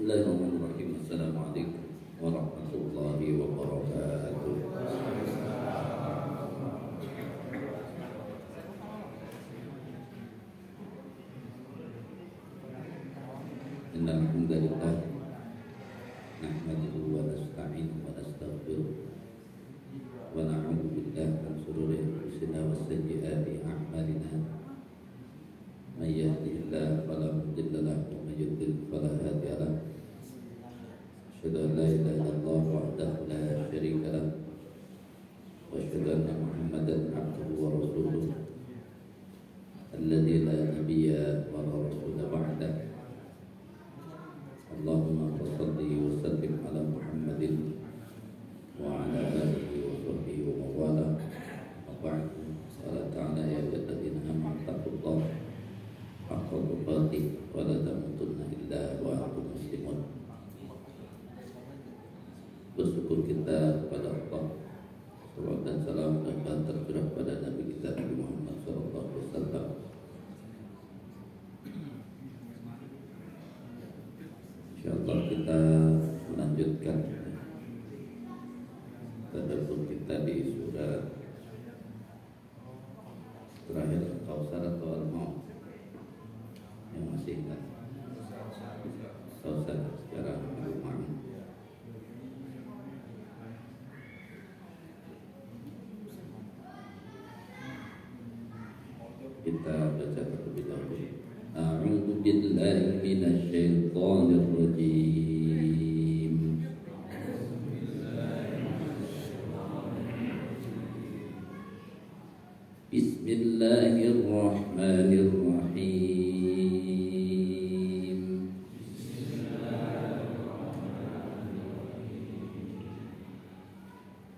Bismillahirrahmanirrahim. Assalamualaikum warahmatullahi wabarakatuh. Innal hamdalillah nahmaduhu wa nasta'inuhu wa nastaghfiruh wa na'udzu billahi min shururi anfusina wa sayyiati a'malina. May yahdihillahu fala mudilla lahu wa may yudlil fala hadiya lahu. Asyhadu an la ilaha illallah wahdahu la syarika lahu wa asyhadu anna Muhammadan abduhu wa rasuluh alladzi la nabiyya wa la rasula ba'dahu. Allahumma shalli wa sallim ala Muhammadin wa ala alihi wa sahbihi wa mawala. Wa ba'du. Qala ta'ala ya ayyuhalladzina amanu taqullaha haqqa tuqatih wa la tamutunna illa wa antum muslimun. Bersyukur kita kepada Allah. Salawat dan salam dan tercurah pada Nabi kita Nabi Muhammad sallallahu alaihi wasallam. Insyaallah kita melanjutkan tadabbur kita di surat terakhir Al-Kautsar atau Al-Maun. Yang masih ingat Kautsar sekarang Al-Maun. Kita baca terlebih dahulu. A'udzu billahi minasy syaithanir rajim. Bismillahirrahmanirrahim.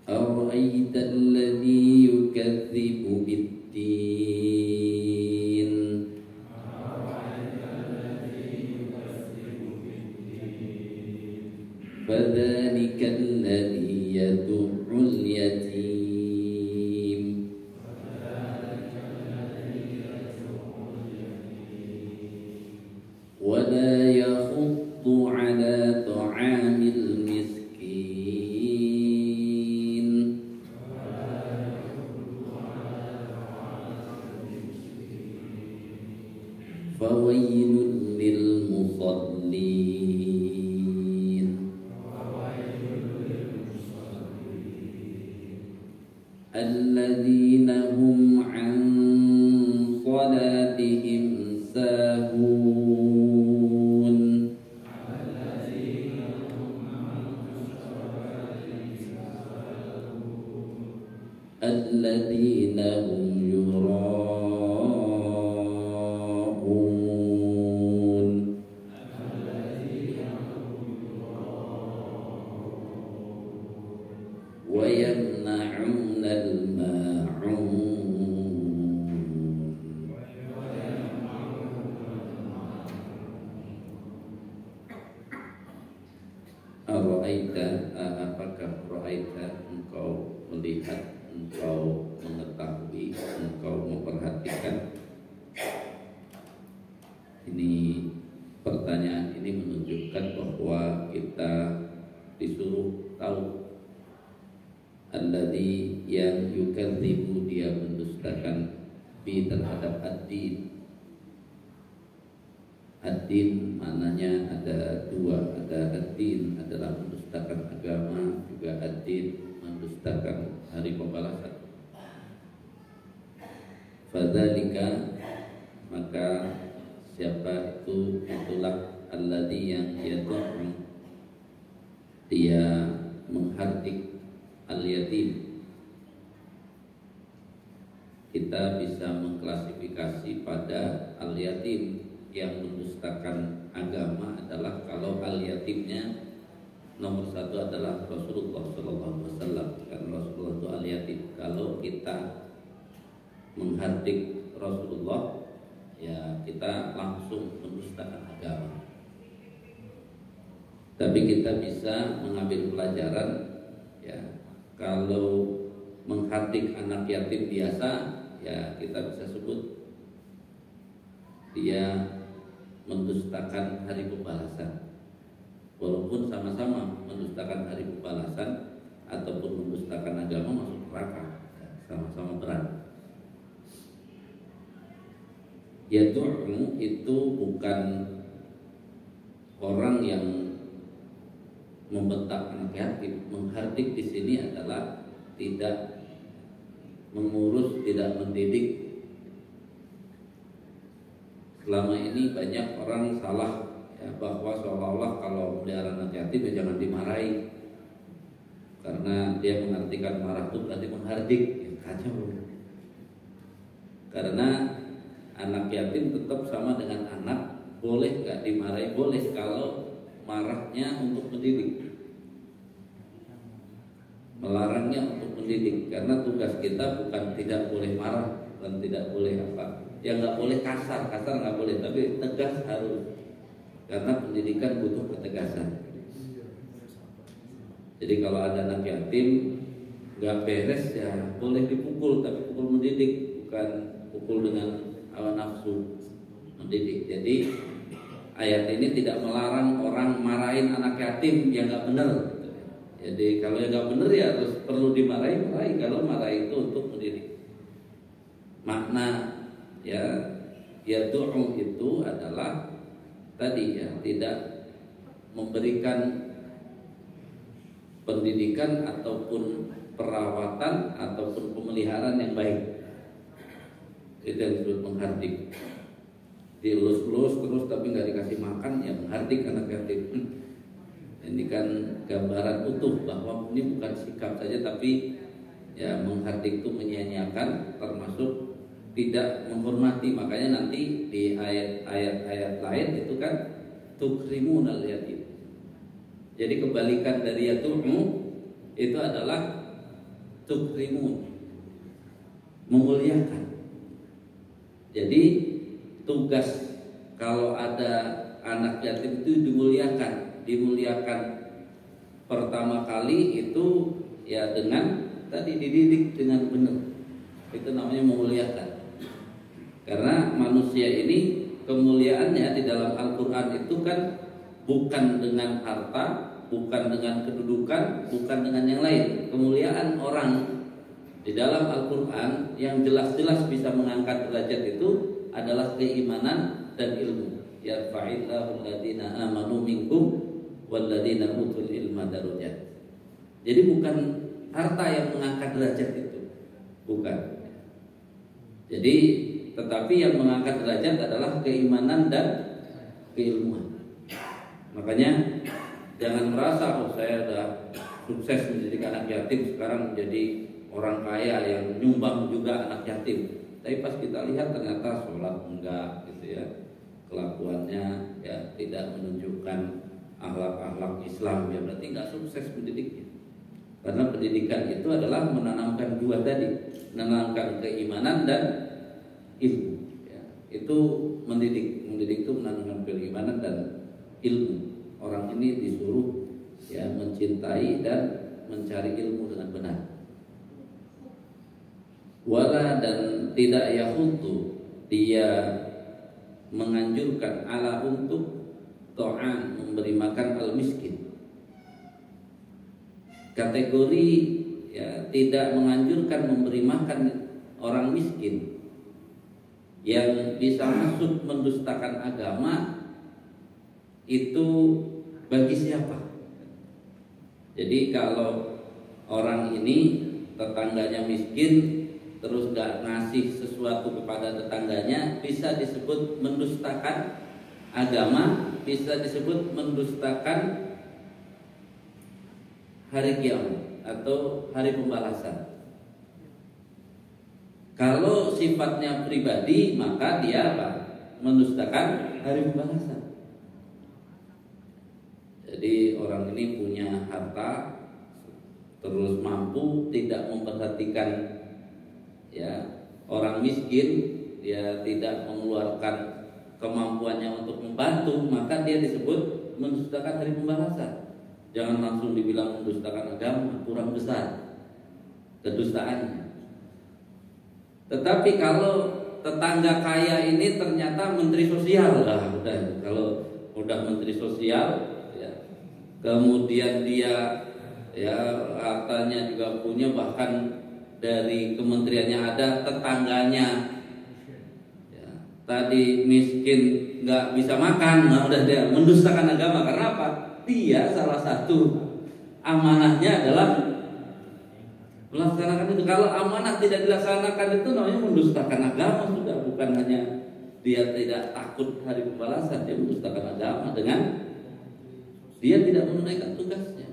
Ara'aita alladzi yukadzibu bid-din. فذلك الذي يدع اليتيم ولا يحض على طعام المسكين فويل للمصلين الذين هم عن صلاتهم ساهون الذين هم يراءون ويمنعون الماعون Ara'aita, apakah ra'aita, engkau melihat, engkau mengetahui, engkau memperhatikan. Ini pertanyaan ini menunjukkan bahwa kita disuruh tahu alladzi yang yukadzibu, dia mendustakan bi terhadap ad-din. Ad-din maknanya ada dua, ada ad-din adalah mendustakan agama, juga ad-din mendustakan hari pembalasan. Fadzalika, maka siapa itu, itulah alladzi yang yad'u, dia menghardik al-yatim. Kita bisa mengklasifikasi pada al-yatim yang mendustakan agama adalah kalau al-yatimnya nomor satu adalah Rasulullah sallallahu alaihi wasallam. Karena Rasulullah itu al-yatim. Kalau kita menghardik Rasulullah, ya kita langsung mendustakan agama. Tapi kita bisa mengambil pelajaran, ya kalau menghardik anak yatim biasa, ya kita bisa sebut dia mendustakan hari pembalasan. walaupun sama-sama mendustakan hari pembalasan ataupun mendustakan agama masuk neraka, ya, sama-sama berat. Yadu'u itu bukan orang yang membentak anak yatim. Menghardik di sini adalah tidak mengurus, tidak mendidik. Selama ini banyak orang salah, ya, bahwa seolah-olah kalau melihara anak yatim ya jangan dimarahi, karena dia mengartikan marah itu berarti menghardik. Ya, kacau. Karena anak yatim tetap sama dengan anak, boleh gak dimarahi? Boleh kalau marahnya untuk mendidik, melarangnya untuk mendidik. Karena tugas kita bukan tidak boleh marah dan tidak boleh apa, ya nggak boleh kasar nggak boleh, tapi tegas harus, karena pendidikan butuh ketegasan. Jadi kalau ada anak yatim nggak beres ya boleh dipukul, tapi pukul mendidik, bukan pukul dengan hawa nafsu, mendidik. Jadi ayat ini tidak melarang orang marahin anak yatim yang nggak benar. Jadi kalau yang nggak benar ya harus perlu dimarahi. Kalau marah itu untuk mendidik. Makna yadu'u itu adalah tadi ya, tidak memberikan pendidikan ataupun perawatan ataupun pemeliharaan yang baik. Itu yang disebut menghardik. Dielus-elus terus tapi nggak dikasih makan, ya menghardik anak yatim. Ini kan gambaran utuh bahwa ini bukan sikap saja, tapi ya menghardik itu menyia-nyiakan, termasuk tidak menghormati. Makanya nanti di ayat-ayat lain itu kan tukrimunal yatim. Jadi kebalikan dari yatu'u itu adalah tukrimun, memuliakan. Jadi tugas kalau ada anak yatim itu dimuliakan pertama kali itu ya dengan tadi dididik dengan benar. Itu namanya memuliakan. Karena manusia ini kemuliaannya di dalam Al-Quran itu kan bukan dengan harta, bukan dengan kedudukan, bukan dengan yang lain. Kemuliaan orang di dalam Al-Quran yang jelas-jelas bisa mengangkat derajat itu adalah keimanan dan ilmu. Yarfa'illahu alladziina aamanu minkum walladziina utul ilma darajat. Jadi bukan harta yang mengangkat derajat itu, bukan. Jadi tetapi yang mengangkat derajat adalah keimanan dan keilmuan. Makanya jangan merasa saya sudah sukses mendidik anak yatim, sekarang menjadi orang kaya yang nyumbang juga anak yatim. Tapi pas kita lihat ternyata sholat enggak gitu ya, kelakuannya ya tidak menunjukkan akhlak-akhlak Islam, ya berarti enggak sukses mendidiknya. Karena pendidikan itu adalah menanamkan dua tadi, menanamkan keimanan dan ilmu. Ya, itu mendidik itu menanamkan keimanan dan ilmu. Orang ini disuruh ya mencintai dan mencari ilmu dengan benar. Wala dan tidak yahutu, dia menganjurkan ala untuk ta'an, memberi makan al-miskin. Kategori ya tidak menganjurkan memberi makan orang miskin yang bisa masuk mendustakan agama itu bagi siapa? Jadi kalau orang ini tetangganya miskin terus gak ngasih sesuatu kepada tetangganya, bisa disebut mendustakan agama, bisa disebut mendustakan hari kiamat atau hari pembalasan. Kalau sifatnya pribadi, maka dia apa? Mendustakan hari pembalasan. Jadi orang ini punya harta, terus mampu, tidak memperhatikan ya orang miskin, dia tidak mengeluarkan kemampuannya untuk membantu, maka dia disebut mendustakan hari pembalasan. Jangan langsung dibilang mendustakan agama, kurang besar kedustaannya. Tetapi kalau tetangga kaya ini ternyata menteri sosial, lah udah, kalau udah menteri sosial ya kemudian dia ya hartanya juga punya, bahkan dari kementeriannya ada, tetangganya ya, tadi miskin nggak bisa makan, nah udah dia mendustakan agama. Karena apa? Dia salah satu amanahnya adalah melaksanakan itu. Kalau amanah tidak dilaksanakan itu namanya mendustakan agama sudah. Bukan hanya dia tidak takut hari pembalasan, dia mendustakan agama dengan dia tidak menunaikan tugasnya.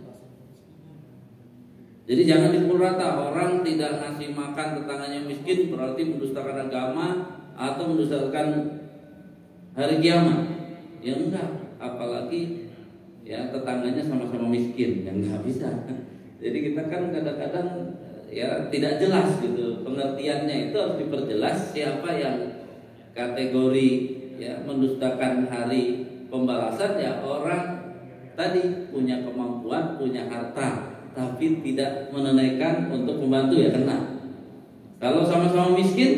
Jadi jangan dipukul rata, orang tidak ngasih makan tetangganya miskin berarti mendustakan agama atau mendustakan hari kiamat. Ya enggak, apalagi ya tetangganya sama-sama miskin, ya enggak bisa. Jadi kita kan kadang-kadang ya tidak jelas gitu pengertiannya, itu harus diperjelas siapa yang kategori ya mendustakan hari pembalasan. Ya orang tadi punya kemampuan, punya harta, tapi tidak menunaikan untuk membantu, ya kena. Kalau sama-sama miskin,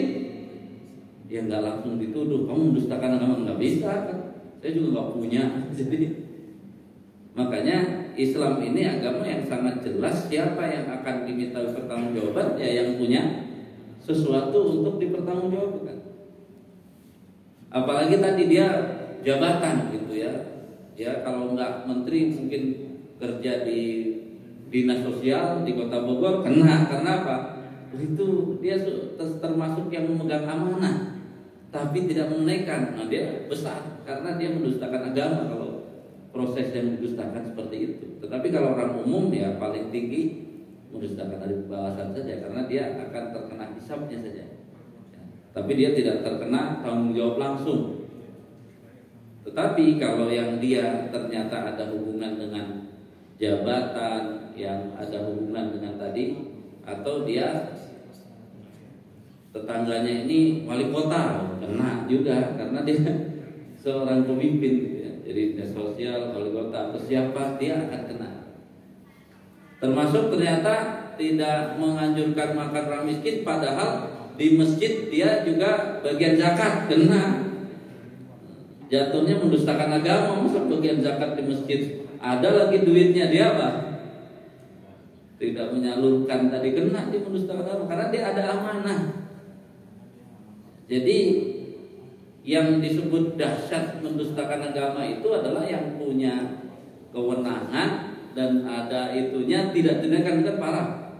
ya nggak langsung dituduh kamu mendustakan agama, nggak bisa kan? Saya juga nggak punya. Jadi makanya Islam ini agama yang sangat jelas siapa yang akan diminta pertanggungjawaban, ya yang punya sesuatu untuk dipertanggungjawabkan. Apalagi tadi dia jabatan gitu ya. Ya kalau nggak menteri mungkin kerja di dinas sosial di Kota Bogor, kena. Karena apa? Itu dia termasuk yang memegang amanah tapi tidak menunaikan. Nah dia besar karena dia mendustakan agama kalau proses yang mendustakan seperti itu. Tetapi kalau orang umum ya paling tinggi mendustakan hari pembalasan saja, karena dia akan terkena hisabnya saja ya, tapi dia tidak terkena tanggung jawab langsung. Tetapi kalau yang dia ternyata ada hubungan dengan jabatan, yang ada hubungan dengan tadi, atau dia tetangganya ini wali kota, kena juga karena dia seorang pemimpin gitu ya. Jadi dinas sosial, wali kota atau siapa, dia akan kena. Termasuk ternyata tidak menganjurkan makan orang miskin, padahal di masjid dia juga bagian zakat, kena. Jatuhnya mendustakan agama, masa bagian zakat di masjid ada lagi duitnya, dia apa? Tidak menyalurkan, tadi kena dia mendustakan agama karena dia ada amanah. Jadi yang disebut dahsyat mendustakan agama itu adalah yang punya kewenangan dan ada itunya tidak tindakan itu parah.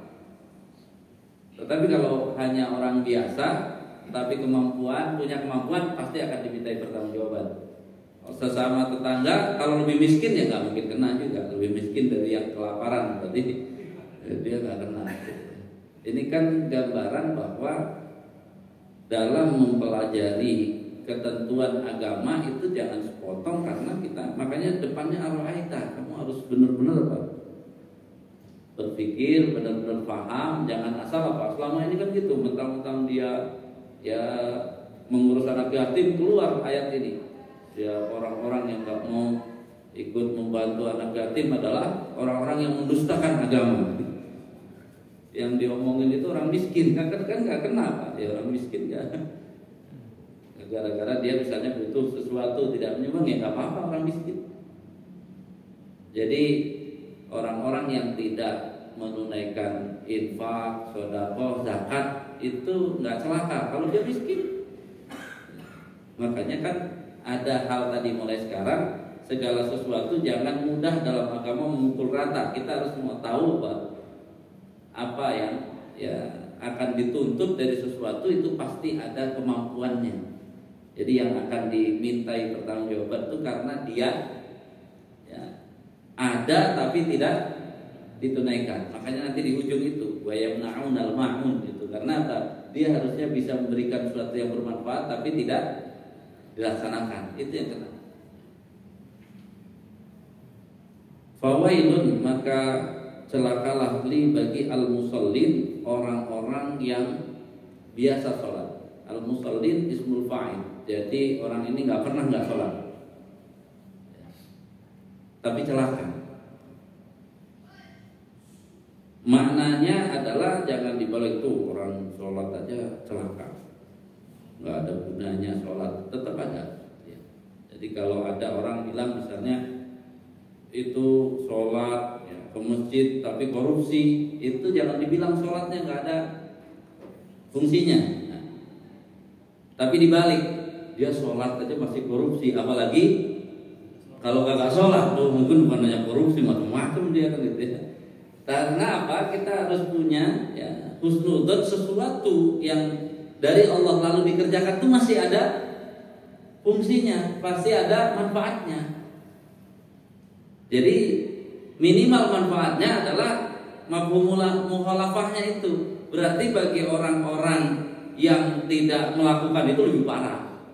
Tetapi kalau hanya orang biasa tapi punya kemampuan, pasti akan dimintai pertanggungjawaban. Sesama tetangga kalau lebih miskin ya nggak mungkin kena juga, lebih miskin dari yang kelaparan berarti dia nggak kena. Ini kan gambaran bahwa dalam mempelajari ketentuan agama itu jangan sepotong, karena kita makanya depannya ar-ra'aita, kamu harus benar-benar apa? Berpikir, benar-benar paham, jangan asal apa. Selama ini kan gitu, mentang-mentang dia ya mengurus anak yatim, keluar ayat ini. Ya orang-orang yang nggak mau ikut membantu anak yatim adalah orang-orang yang mendustakan agama. Yang diomongin itu orang miskin, kan nggak kena Pak, ya orang miskin ya. Gara-gara dia misalnya butuh sesuatu tidak menyumbang, ya nggak apa-apa orang miskin. Jadi orang-orang yang tidak menunaikan infak, sedekah, zakat itu nggak celaka kalau dia miskin. Makanya kan ada hal tadi mulai sekarang, segala sesuatu jangan mudah dalam agama memukul rata. Kita harus mau tahu apa yang ya akan dituntut dari sesuatu itu pasti ada kemampuannya. Jadi yang akan dimintai pertanggungjawaban itu karena dia ya, ada tapi tidak ditunaikan. Makanya nanti di ujung itu wa yamna'unal ma'un itu, karena apa? Dia harusnya bisa memberikan sesuatu yang bermanfaat tapi tidak dilaksanakan. Itu yang kena. Fawailun, maka celakalah li bagi al-musallin, orang-orang yang biasa sholat. Al-musallin ismul fa'il. Jadi orang ini nggak pernah nggak sholat, tapi celaka. Maknanya adalah jangan dibalik tuh orang sholat aja celaka, nggak ada gunanya sholat, tetap ada. Jadi kalau ada orang bilang misalnya itu sholat ya, ke masjid tapi korupsi, itu jangan dibilang sholatnya nggak ada fungsinya. Nah, tapi dibalik, dia sholat aja masih korupsi, apalagi kalau kagak sholat tuh mungkin bukan hanya korupsi, macam-macam dia kan gitu ya. Karena apa? Kita harus punya ya husnudzon, sesuatu yang dari Allah lalu dikerjakan itu masih ada fungsinya, pasti ada manfaatnya. Jadi minimal manfaatnya adalah mafhumul mukhalafahnya itu. Berarti bagi orang-orang yang tidak melakukan itu lebih parah.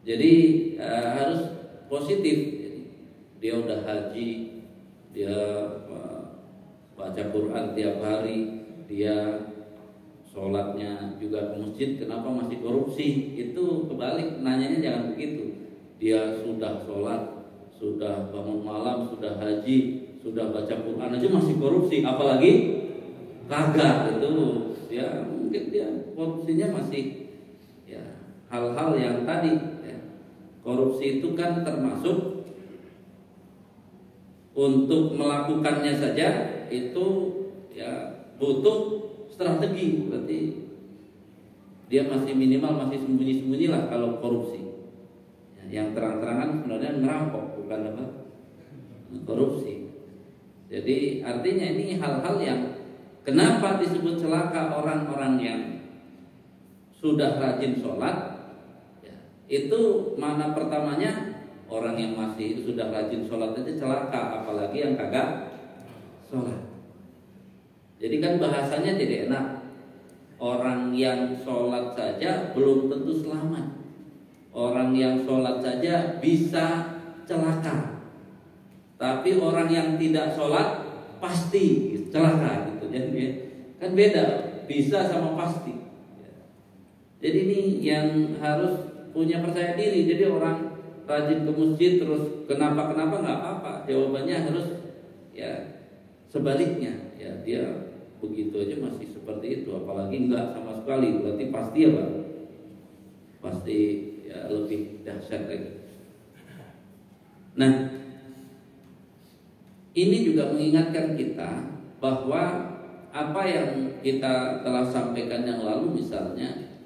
Jadi harus positif. Dia udah haji, dia baca Quran tiap hari, dia sholatnya juga ke masjid, kenapa masih korupsi? Itu kebalik, nanyanya jangan begitu. Dia sudah sholat, sudah bangun malam, sudah haji, sudah baca Quran aja masih korupsi, apalagi kagak. Itu ya mungkin dia korupsinya masih ya hal-hal yang tadi ya. Korupsi itu kan termasuk untuk melakukannya saja itu ya butuh strategi, berarti dia masih minimal masih sembunyi-sembunyi lah kalau korupsi. Yang terang-terangan sebenarnya ngerampok, bukan apa korupsi. Jadi artinya ini hal-hal yang kenapa disebut celaka orang-orang yang sudah rajin sholat ya, itu mana pertamanya orang yang masih sudah rajin sholat aja celaka, apalagi yang kagak sholat. Jadi kan bahasanya jadi enak, orang yang sholat saja belum tentu selamat. Orang yang sholat saja bisa celaka, tapi orang yang tidak sholat pasti celaka gitu. Jadi kan beda, bisa sama pasti. Jadi ini yang harus punya percaya diri. Jadi orang rajin ke masjid terus kenapa nggak apa-apa. Jawabannya harus ya sebaliknya. Ya dia begitu aja masih seperti itu, apalagi enggak sama sekali, berarti pasti apa? Pasti ya lebih dahsyat lagi. Nah, ini juga mengingatkan kita bahwa apa yang kita telah sampaikan yang lalu, misalnya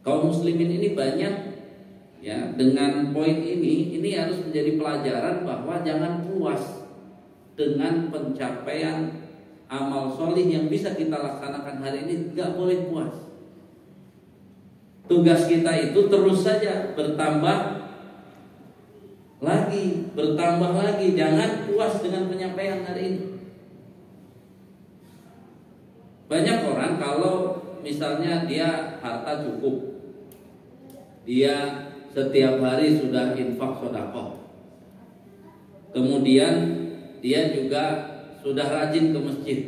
kaum muslimin ini banyak ya dengan poin ini harus menjadi pelajaran bahwa jangan puas dengan pencapaian amal solih yang bisa kita laksanakan hari ini, nggak boleh puas. Tugas kita itu terus saja bertambah lagi, jangan puas dengan penyampaian hari ini. Banyak orang kalau misalnya dia harta cukup, dia setiap hari sudah infak sedekah, kemudian dia juga sudah rajin ke masjid,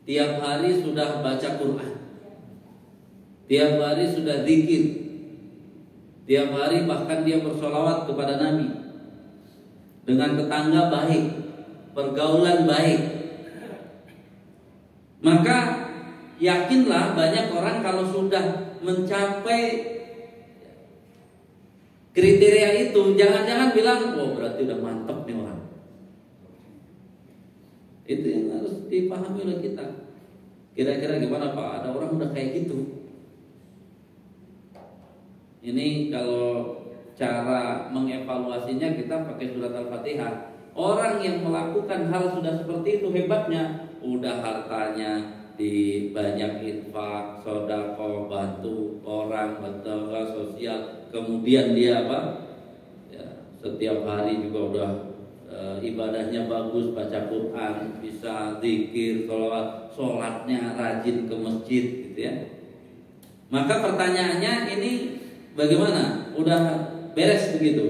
tiap hari sudah baca Quran, tiap hari sudah zikir, tiap hari bahkan dia bersolawat kepada Nabi, dengan tetangga baik, pergaulan baik. Maka yakinlah banyak orang kalau sudah mencapai kriteria itu, jangan-jangan bilang, oh berarti udah mantep nih orang. Itu yang harus dipahami oleh kita. Kira-kira gimana Pak? Ada orang udah kayak gitu. Ini kalau cara mengevaluasinya kita pakai surat Al-Fatihah. Orang yang melakukan hal sudah seperti itu hebatnya, udah hartanya di banyak infak, sedekah, bantu orang, bantu sosial. Kemudian dia apa? Ya, setiap hari juga udah ibadahnya bagus, baca Quran, bisa zikir, sholatnya rajin ke masjid gitu ya. Maka pertanyaannya ini bagaimana? Udah beres begitu?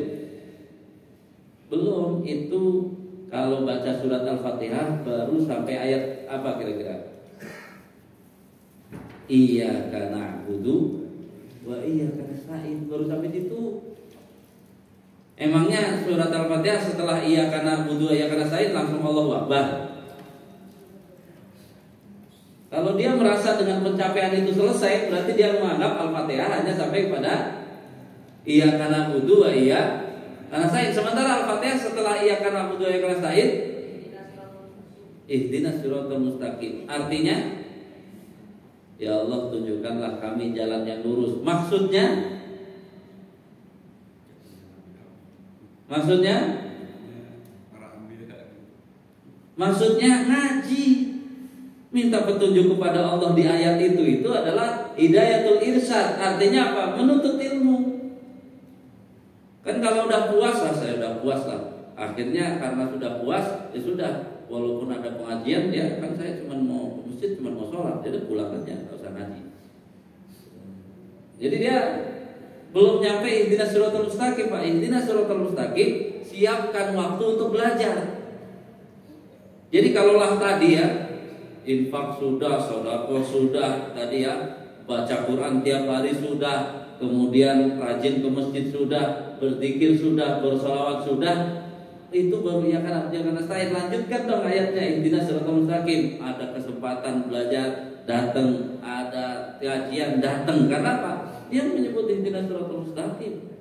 Belum. Itu kalau baca surat Al-Fatihah baru sampai ayat apa kira-kira? Iyyaka na'budu wa iyyaka nasta'in, baru sampai situ. Emangnya surat Al-Fatihah setelah iyyaka na'budu wa iyyaka nasta'in langsung Allahu Akbar? Kalau dia merasa dengan pencapaian itu selesai, berarti dia menganggap Al-Fatihah hanya sampai pada iyyaka na'budu wa iyyaka nasta'in. Sementara Al-Fatihah setelah iyyaka na'budu wa iyyaka nasta'in, ihdinas siratal mustaqim. Artinya, ya Allah tunjukkanlah kami jalan yang lurus. Maksudnya ngaji, minta petunjuk kepada Allah di ayat itu adalah hidayatul irsyad. Artinya apa? Menuntut ilmu. Kan kalau udah puas lah, saya udah puas lah. Akhirnya karena sudah puas, ya sudah. Walaupun ada pengajian, ya kan saya cuma mau ke masjid, cuma mau sholat, jadi pulang aja, nggak usah ngaji. Jadi dia belum nyampe ihdinas siratal mustaqim, Pak. Ihdinas siratal mustaqim, siapkan waktu untuk belajar. Jadi kalaulah tadi ya, infak sudah, sedekah sudah, tadi ya, baca Quran tiap hari sudah, kemudian rajin ke masjid sudah, berzikir sudah, bersolawat sudah, itu baru ya kan nasta'in. Lanjutkan dong ayatnya, ihdinas siratal mustaqim. Ada kesempatan belajar, datang, ada kajian, datang. Karena apa? Yang menyebut ihdinas siratal mustaqim.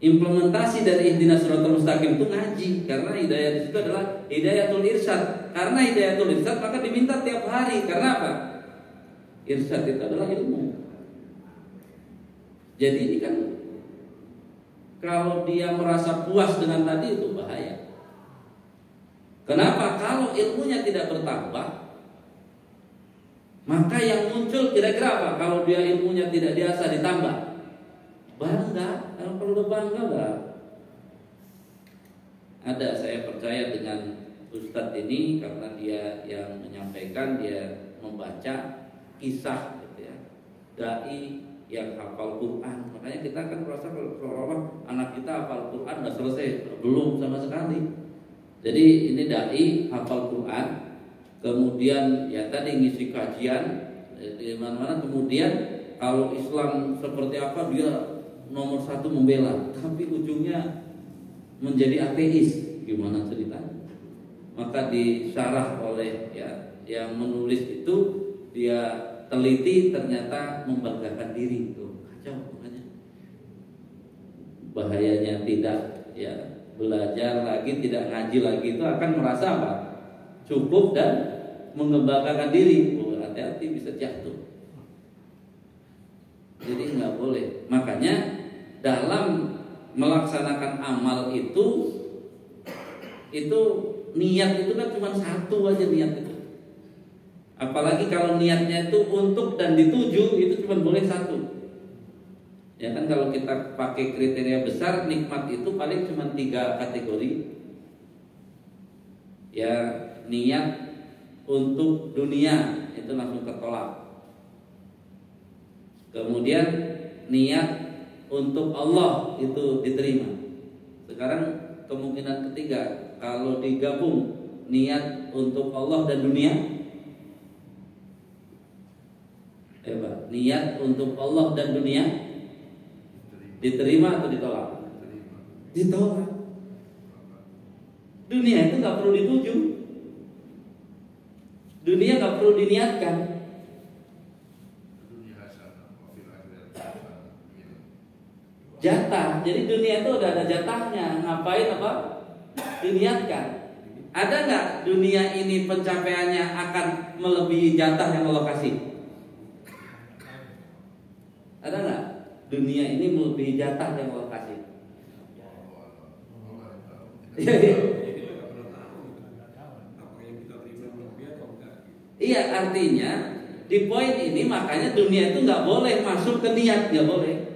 Implementasi dari ihdinas siratal mustaqim itu ngaji, karena hidayah di situ adalah hidayatul irsyad. Karena hidayatul irsyad maka diminta tiap hari. Karena apa? Irsyad itu adalah ilmu. Jadi ini kan kalau dia merasa puas dengan tadi itu bahaya. Kenapa? Kalau ilmunya tidak bertambah, maka yang muncul kira-kira apa? Kalau dia ilmunya tidak diasah ditambah, bangga. Kalau udah bangga lah. Ada, saya percaya dengan Ustadz ini karena dia yang menyampaikan, dia membaca kisah gitu ya, dai yang hafal Quran. Makanya kita kan merasa kalau orang anak kita hafal Quran udah selesai, belum sama sekali. Jadi ini dai hafal Quran, kemudian ya tadi ngisi kajian di mana-mana, kemudian kalau Islam seperti apa dia nomor satu membela, tapi ujungnya menjadi ateis. Gimana ceritanya? Maka disyarah oleh ya yang menulis itu, dia teliti ternyata membanggakan diri. Tuh kacau makanya. Bahayanya tidak ya belajar lagi, tidak ngaji lagi, itu akan merasa apa? Cukup dan mengembangkan diri. Oh, hati-hati bisa jatuh. Jadi nggak boleh. Makanya dalam melaksanakan amal itu niat itu kan cuma satu aja niat itu. Apalagi kalau niatnya itu untuk dan dituju, itu cuma boleh satu. Ya kan kalau kita pakai kriteria besar, nikmat itu paling cuma 3 kategori. Ya, niat untuk dunia itu langsung tertolak. Kemudian niat untuk Allah itu diterima. Sekarang kemungkinan ketiga, kalau digabung niat untuk Allah dan dunia, niat untuk Allah dan dunia diterima atau ditolak? Ditolak. Dunia itu nggak perlu dituju, dunia nggak perlu diniatkan. Jatah, jadi dunia itu udah ada jatahnya. Ngapain apa? Diniatkan. Ada nggak dunia ini pencapaiannya akan melebihi jatah yang Allah kasih? Ada nggak dunia ini melebihi jatah yang Allah kasih? Iya, artinya di poin ini makanya dunia itu nggak boleh masuk ke niat, nggak boleh.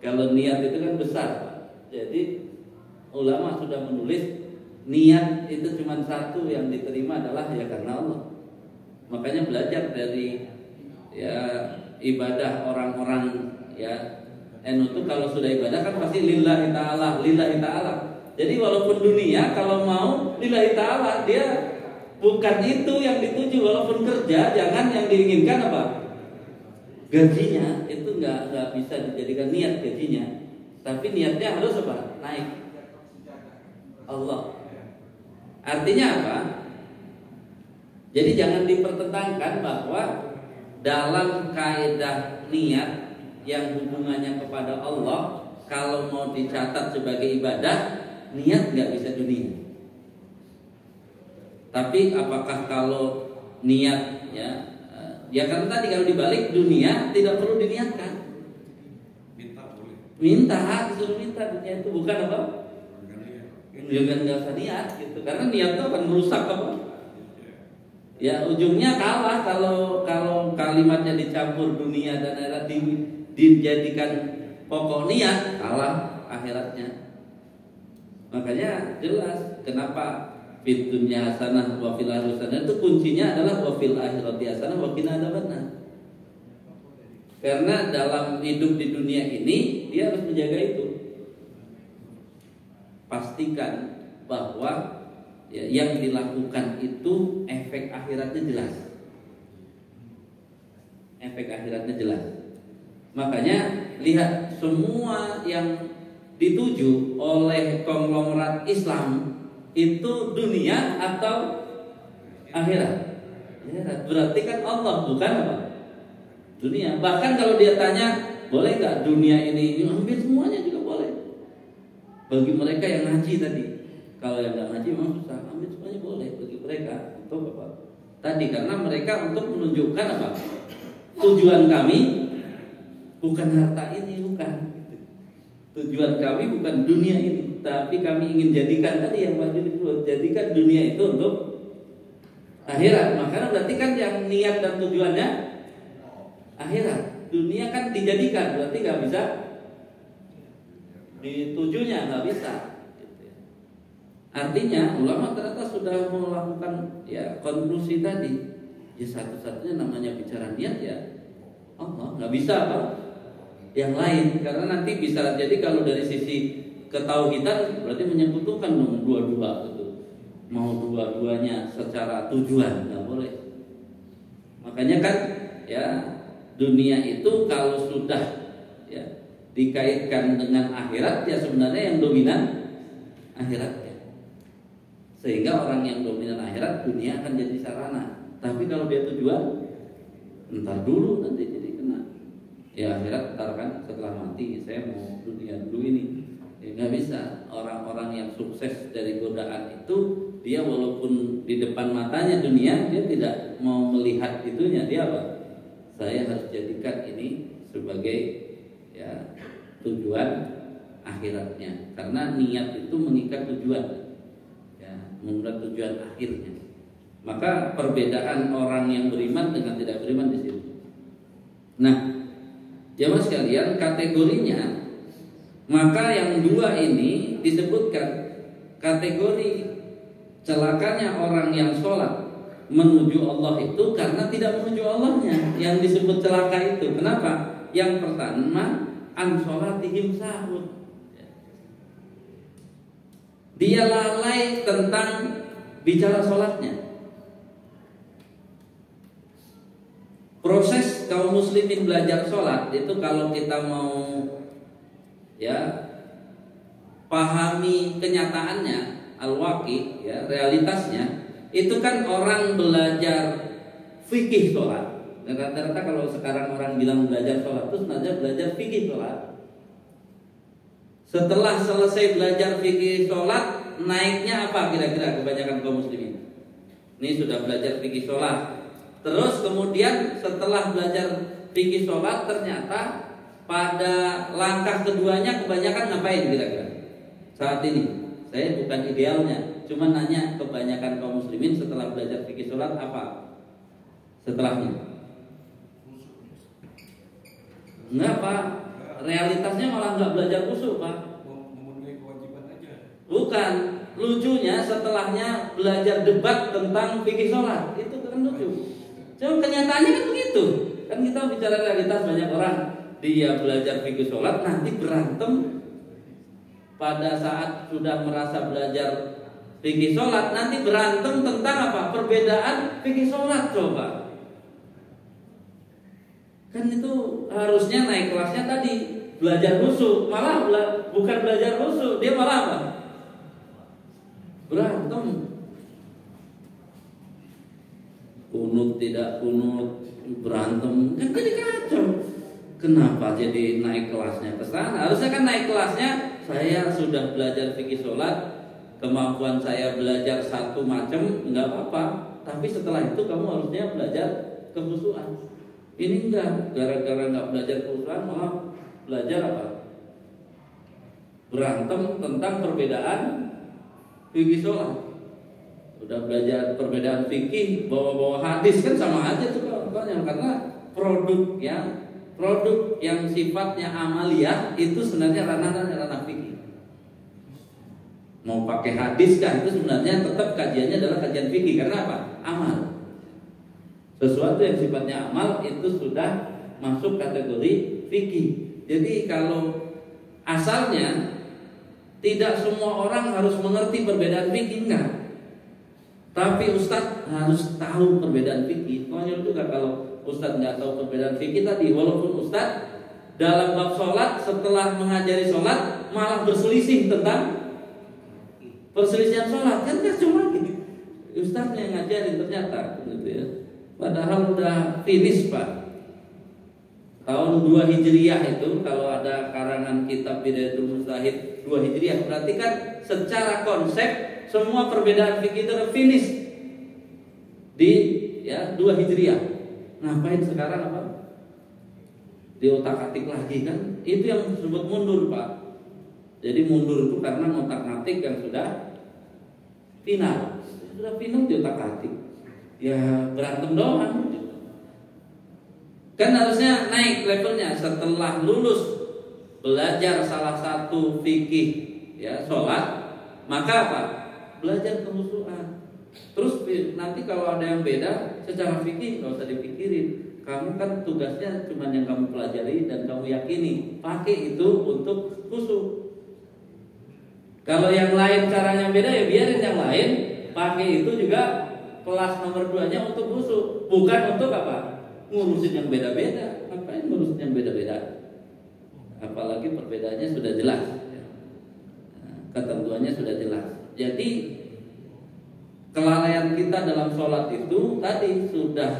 Kalau niat itu kan besar, Pak. Jadi ulama sudah menulis niat itu cuma satu yang diterima adalah ya karena Allah. Makanya belajar dari ya ibadah orang-orang ya itu kalau sudah ibadah kan pasti lillahi ta'ala, lillahi ta'ala. Jadi walaupun dunia kalau mau lillahi ta'ala, dia bukan itu yang dituju. Walaupun kerja jangan yang diinginkan apa? Gajinya itu nggak bisa dijadikan niat gajinya, tapi niatnya harus apa? Naik Allah. Artinya apa? Jadi jangan dipertentangkan bahwa dalam kaidah niat yang hubungannya kepada Allah, kalau mau dicatat sebagai ibadah, niat nggak bisa dunia. Tapi apakah kalau niat ya karena tadi kalau dibalik dunia tidak perlu diniatkan. Minta, disuruh minta, dunia itu bukan apa? Jangan nggak usah niat gitu, karena niat itu akan merusak apa? Ya ujungnya kalah kalau kalimatnya dicampur dunia dan akhirat dijadikan pokok niat, kalah akhiratnya. Makanya jelas kenapa fid dunya hasanah wa fil akhirati hasanah, itu kuncinya adalah wa fil akhirati hasanah wa qina adzabannar. Karena dalam hidup di dunia ini dia harus menjaga itu. Pastikan bahwa yang dilakukan itu efek akhiratnya jelas. Efek akhiratnya jelas. Makanya lihat semua yang dituju oleh konglomerat Islam itu dunia atau akhirat. Berarti kan Allah bukan apa? Dunia. Bahkan kalau dia tanya, boleh nggak dunia ini? Hampir semuanya juga boleh. Bagi mereka yang ngaji tadi. Kalau yang nggak ngaji memang susah. Hampir semuanya boleh bagi mereka. Untuk apa? Tadi karena mereka untuk menunjukkan apa? Tujuan kami bukan harta ini, bukan. Tujuan kami bukan dunia ini, tapi kami ingin jadikan tadi yang wajib disebut, jadikan dunia itu untuk akhirat. Makanya berarti kan yang niat dan tujuannya akhirat. Dunia kan dijadikan, berarti nggak bisa ditujunya, nggak bisa. Artinya ulama ternyata sudah melakukan konklusi tadi. Ya satu-satunya namanya bicara niat ya Allah, nggak bisa apa yang lain, karena nanti bisa jadi kalau dari sisi ketauhidan berarti menyekutukan dong dua-dua gitu. Mau dua-duanya secara tujuan nggak boleh. Makanya kan dunia itu kalau sudah dikaitkan dengan akhirat ya sebenarnya yang dominan akhiratnya. Sehingga orang yang dominan akhirat, dunia akan jadi sarana. Tapi kalau dia tujuan, entar dulu nanti jadi kena. Ya akhirat entar kan setelah mati, saya mau dunia dulu ini. Ya nggak bisa. Orang-orang yang sukses dari godaan itu, dia walaupun di depan matanya dunia, dia tidak mau melihat itunya. Dia apa? Saya harus jadikan ini sebagai tujuan akhiratnya. Karena niat itu mengikat tujuan, mengikat tujuan akhirnya. Maka perbedaan orang yang beriman dengan tidak beriman di situ. Nah, jamaah sekalian, kategorinya, maka yang dua ini disebutkan kategori celakanya orang yang sholat menuju Allah itu karena tidak menuju Allahnya. Yang disebut celaka itu, kenapa? Yang pertama, an sholatihim sahun. Dia lalai tentang bicara sholatnya. Proses kaum muslimin belajar sholat itu kalau kita mau pahami kenyataannya, al-waqi, realitasnya, itu kan orang belajar fikih sholat. Dan rata-rata kalau sekarang orang bilang belajar sholat itu sebenarnya belajar fikih sholat. Setelah selesai belajar fikih sholat, naiknya apa kira-kira kebanyakan kaum muslimin? Ini sudah belajar fikih sholat. Terus kemudian setelah belajar fikih sholat, ternyata pada langkah keduanya kebanyakan ngapain kira-kira? Saat ini saya bukan idealnya, cuma nanya kebanyakan kaum muslimin setelah belajar fikih sholat apa? Setelahnya? Enggak Pak, realitasnya malah nggak belajar khusyuk Pak. Memenuhi kewajiban aja. Bukan, lucunya setelahnya belajar debat tentang fikih sholat, itu kan lucu. Cuma kenyataannya kan begitu. Kan kita bicara realitas, banyak orang dia belajar fikih sholat nanti berantem pada saat sudah merasa belajar fikih sholat, nanti berantem tentang apa? Perbedaan fikih sholat coba. Kan itu harusnya naik kelasnya tadi belajar khusyuk, malah bukan belajar khusyuk, dia malah apa? Berantem. kunut tidak kunut, berantem, kan jadi kacau. Kenapa jadi naik kelasnya ke sana? Harusnya kan naik kelasnya, saya sudah belajar fikih sholat, kemampuan saya belajar satu macam, nggak apa-apa. Tapi setelah itu kamu harusnya belajar kekhusyuan. Ini enggak, gara-gara nggak belajar kekhusyuan malah belajar apa? Berantem tentang perbedaan fikih sholat. Udah belajar perbedaan fikih, bawa-bawa hadis kan sama aja tuh kawan-kawan, karena produk yang sifatnya amaliyah itu sebenarnya ranah fikih. Mau pakai hadis kan itu sebenarnya tetap kajiannya adalah kajian fikih, karena apa? Amal. Sesuatu yang sifatnya amal itu sudah masuk kategori fikih. Jadi kalau asalnya tidak semua orang harus mengerti perbedaan fikih, enggak. Tapi Ustadz harus tahu perbedaan fikih. Konyol juga kalau Ustadz nggak tahu perbedaan fikih tadi. Walaupun Ustadz dalam bab sholat setelah mengajari sholat malah berselisih tentang perselisihan sholat, kan nggak cuma gini. Ustadz yang ngajarin ternyata, gitu ya. Padahal udah finish Pak. Tahun 2 Hijriah itu kalau ada karangan kitab Bidayatul Mujtahid 2 Hijriah, berarti kan secara konsep semua perbedaan fikih itu udah finish di 2 Hijriah. Ngapain sekarang apa? Diotak-atik lagi kan? Itu yang disebut mundur Pak. Jadi mundur itu karena ngotak-atik yang sudah final. Sudah final diotak-atik. Ya berantem doang. Kan harusnya naik levelnya setelah lulus belajar salah satu fikih sholat, maka apa? Belajar kekhusyuan. Terus nanti kalau ada yang beda secara fikih nggak usah dipikirin. Kamu kan tugasnya cuma yang kamu pelajari dan kamu yakini. Pakai itu untuk khusyuk. Kalau yang lain caranya beda ya biarin yang lain. Pakai itu juga kelas nomor 2-nya untuk khusyuk, bukan untuk apa? Ngurusin yang beda-beda. Ngapain ngurusin yang beda-beda? Apalagi perbedaannya sudah jelas, ketentuannya sudah jelas. Jadi kelalaian kita dalam sholat itu tadi sudah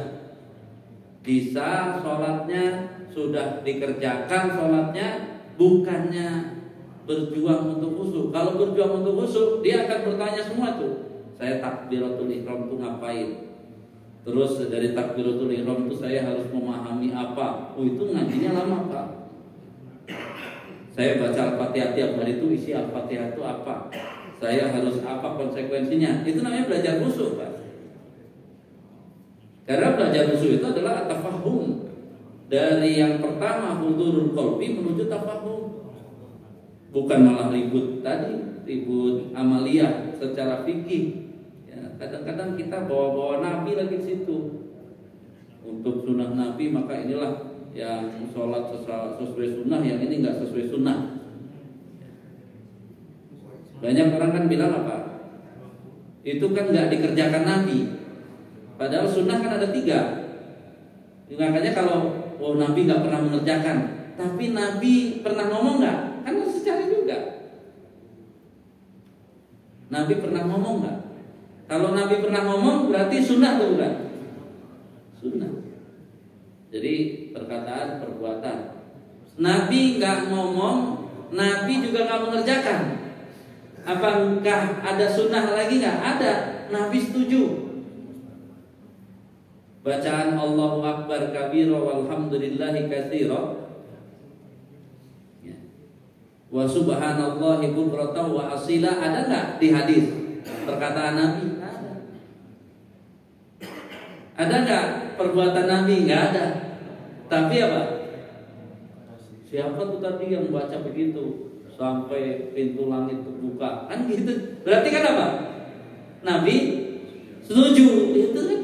bisa sholatnya, sudah dikerjakan sholatnya, bukannya berjuang untuk khusyuk. Kalau berjuang untuk khusyuk, dia akan bertanya semua tuh. Saya takbiratul ihram itu ngapain? Terus dari takbiratul ihram itu saya harus memahami apa? Oh itu ngajinya lama Pak. Saya baca Al-Fatihah tiap hari itu isi Al-Fatihah itu apa? Saya harus apa konsekuensinya? Itu namanya belajar khusyuk Pak. Karena belajar khusyuk itu adalah at-tafahum. Dari yang pertama hudurul qalbi menuju tafahum. Bukan malah ribut tadi, ribut amaliyah secara fikih. Kadang-kadang kita bawa-bawa Nabi lagi di situ. Untuk sunnah Nabi maka inilah yang sholat sesuai sunnah, yang ini nggak sesuai sunnah. Banyak orang kan bilang apa? Itu kan nggak dikerjakan Nabi. Padahal sunnah kan ada 3. Makanya kalau Nabi nggak pernah mengerjakan, tapi Nabi pernah ngomong nggak? Kan harus dicari juga. Nabi pernah ngomong nggak? Kalau Nabi pernah ngomong berarti sunnah atau bukan? Sunnah. Jadi perkataan, perbuatan. Nabi nggak ngomong, Nabi juga nggak mengerjakan. Apakah ada sunnah lagi nggak? Ada. Nabi setuju. Bacaan Allahu Akbar kabira walhamdulillahi katsira. Wa subhanallahi bukratan wa asila, ada nggak di hadis perkataan Nabi? Ada nggak perbuatan Nabi? Nggak ada. Tapi apa? Siapa tuh tadi yang baca begitu sampai pintu langit terbuka? Kan gitu. Berarti kan apa? Nabi setuju. Itu kan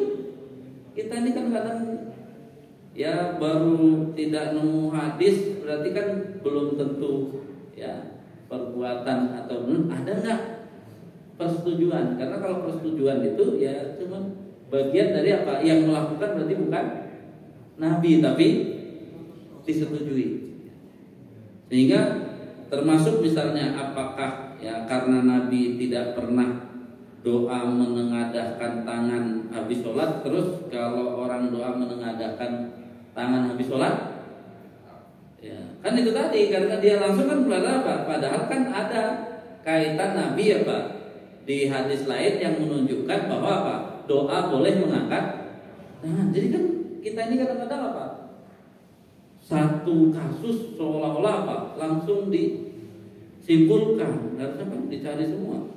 kita ini kan kadang ya baru tidak nemu hadis, berarti kan belum tentu ya perbuatan atau ada nggak persetujuan? Karena kalau persetujuan itu ya cuma bagian dari apa yang melakukan, berarti bukan Nabi tapi disetujui. Sehingga termasuk misalnya apakah ya karena Nabi tidak pernah doa menengadahkan tangan habis sholat, terus kalau orang doa menengadahkan tangan habis sholat, ya kan itu tadi karena dia langsung kan berarti apa? Padahal kan ada kaitan Nabi ya Pak di hadis lain yang menunjukkan bahwa apa? Doa boleh mengangkat tangan. Jadi kan kita ini kadang-kadang apa? Satu kasus seolah-olah apa? Langsung disimpulkan, harusnya kan dicari semua.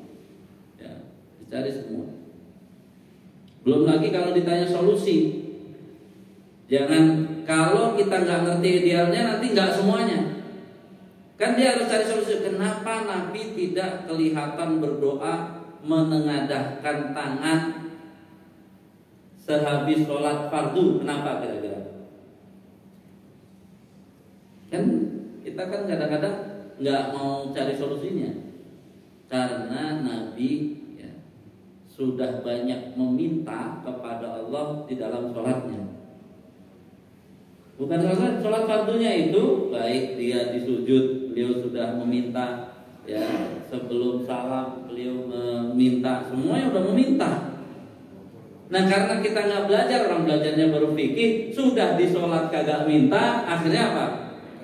Cari semua. Belum lagi kalau ditanya solusi. Jangan kalau kita nggak ngerti idealnya nanti nggak semuanya. Kan dia harus cari solusi. Kenapa Nabi tidak kelihatan berdoa menengadahkan tangan sehabis sholat fardu? Kenapa kira-kira? Kan kita kan kadang-kadang nggak mau cari solusinya. Karena Nabi sudah banyak meminta kepada Allah di dalam sholatnya. Bukan sholat fardunya itu, baik dia di sujud, beliau sudah meminta, ya sebelum salam beliau meminta, semuanya udah meminta. Nah karena kita nggak belajar, orang belajarnya baru fikih, sudah di sholat kagak minta, akhirnya apa?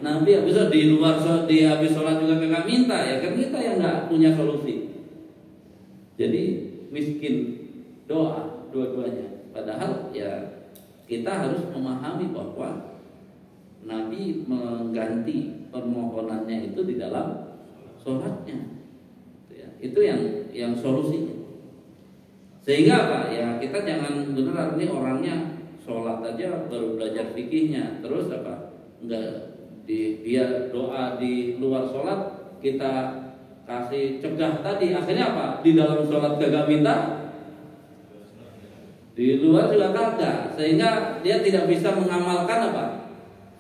Nabi bisa di luar di habis sholat juga kagak minta, ya kan kita yang nggak punya solusi. Jadi miskin doa dua-duanya. Padahal ya kita harus memahami bahwa Nabi mengganti permohonannya itu di dalam sholatnya. Itu yang solusinya. Sehingga apa? Ya kita jangan benar ini orangnya sholat aja baru belajar fikihnya, terus apa? Enggak dia doa di luar sholat kita kasih cegah tadi, akhirnya apa? Di dalam sholat kagak minta, di luar juga kagak, sehingga dia tidak bisa mengamalkan apa?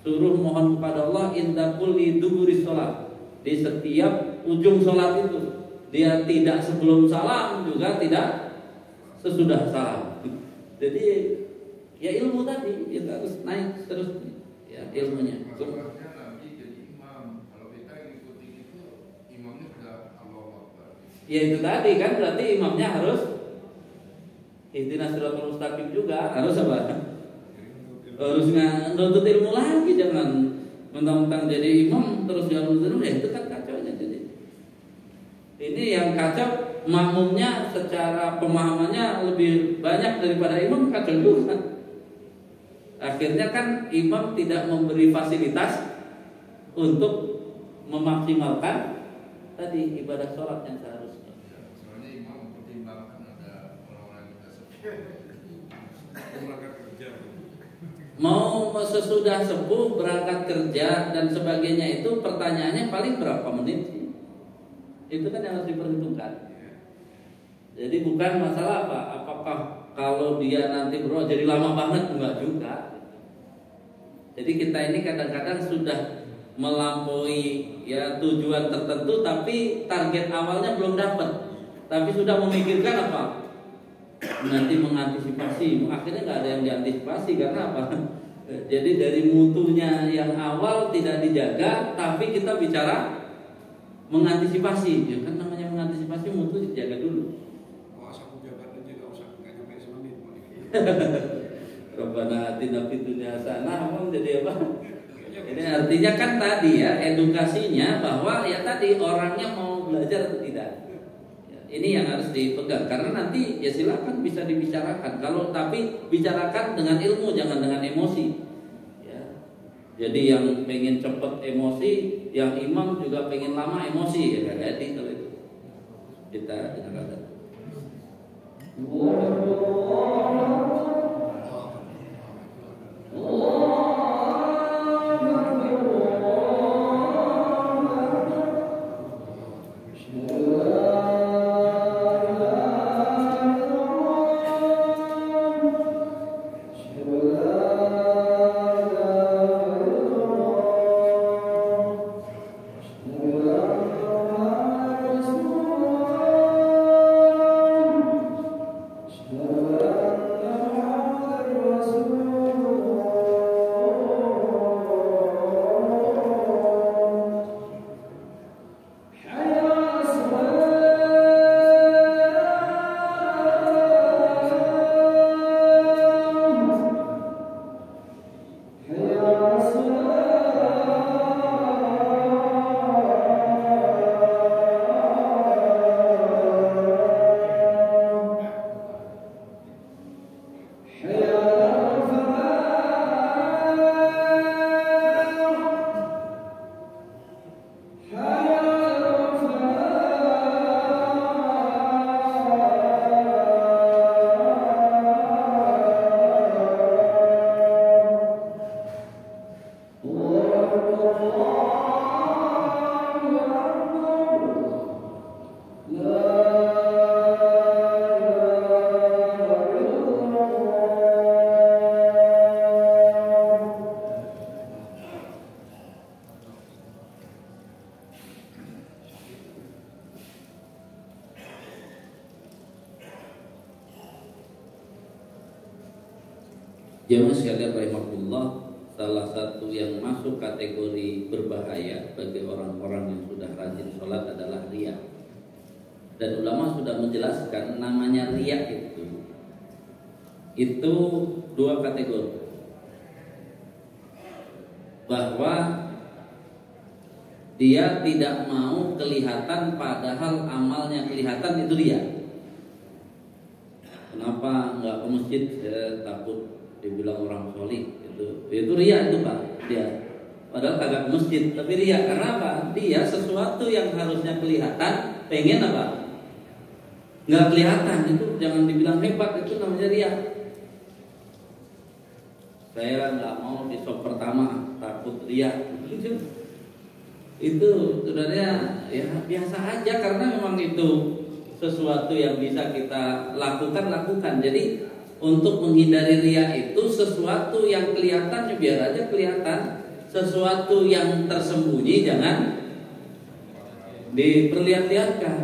Suruh mohon kepada Allah inda kulli duburi sholat, di setiap ujung sholat itu. Dia tidak sebelum salam juga tidak sesudah salam. Jadi ya ilmu tadi kita harus naik terus ya ilmunya. Ya itu tadi kan berarti imamnya harus ihdinas siratal mustaqim juga, harus apa? Harus nuntut ilmu lagi, jangan mentang-mentang jadi imam terus jangan nuntut ilmu, ya itu kan kacaunya. Jadi ini yang kacau makmumnya secara pemahamannya lebih banyak daripada imam, kacau juga. Akhirnya kan imam tidak memberi fasilitas untuk memaksimalkan tadi ibadah sholat yang seharusnya. Mau sesudah sepuh berangkat kerja dan sebagainya itu pertanyaannya paling berapa menit sih? Itu kan yang harus diperhitungkan. Jadi bukan masalah apa, apakah kalau dia nanti berdoa jadi lama banget, enggak juga. Jadi kita ini kadang-kadang sudah melampaui ya tujuan tertentu tapi target awalnya belum dapat. Tapi sudah memikirkan apa? Nanti mengantisipasi, akhirnya nggak ada yang diantisipasi karena apa? Jadi dari mutunya yang awal tidak dijaga, tapi kita bicara mengantisipasi, ya kan namanya mengantisipasi mutu dijaga dulu. Asal jabat aja nggak usah nggak sampai semenit. Rabbana atina fid dunya hasanah, jadi apa? Ini artinya kan tadi ya edukasinya bahwa ya tadi orangnya mau belajar atau tidak. Ini yang harus dipegang karena nanti ya silakan bisa dibicarakan. Kalau tapi bicarakan dengan ilmu, jangan dengan emosi. Ya. Jadi yang pengen cepet emosi, yang imam juga pengen lama emosi ya kan? Jadi kalau itu kita ada. Jemaah sekalian rahimakumullah, salah satu yang masuk kategori berbahaya bagi orang-orang yang sudah rajin sholat adalah riya. Dan ulama sudah menjelaskan namanya riya itu dua kategori. Bahwa dia tidak mau kelihatan padahal amalnya kelihatan, itu riya. Kenapa nggak ke masjid? Saya takut dibilang orang solih. Itu riya itu Pak. Dia padahal kagak ke masjid tapi riya. Karena apa? Dia sesuatu yang harusnya kelihatan pengen apa? Nggak kelihatan. Itu jangan dibilang hebat, itu namanya riya. Saya nggak mau di sop pertama, takut riya. Itu sebenarnya ya biasa aja, karena memang itu sesuatu yang bisa kita lakukan. Jadi untuk menghindari riya itu sesuatu yang kelihatan ya biar aja kelihatan, sesuatu yang tersembunyi jangan diperlihat-lihatkan.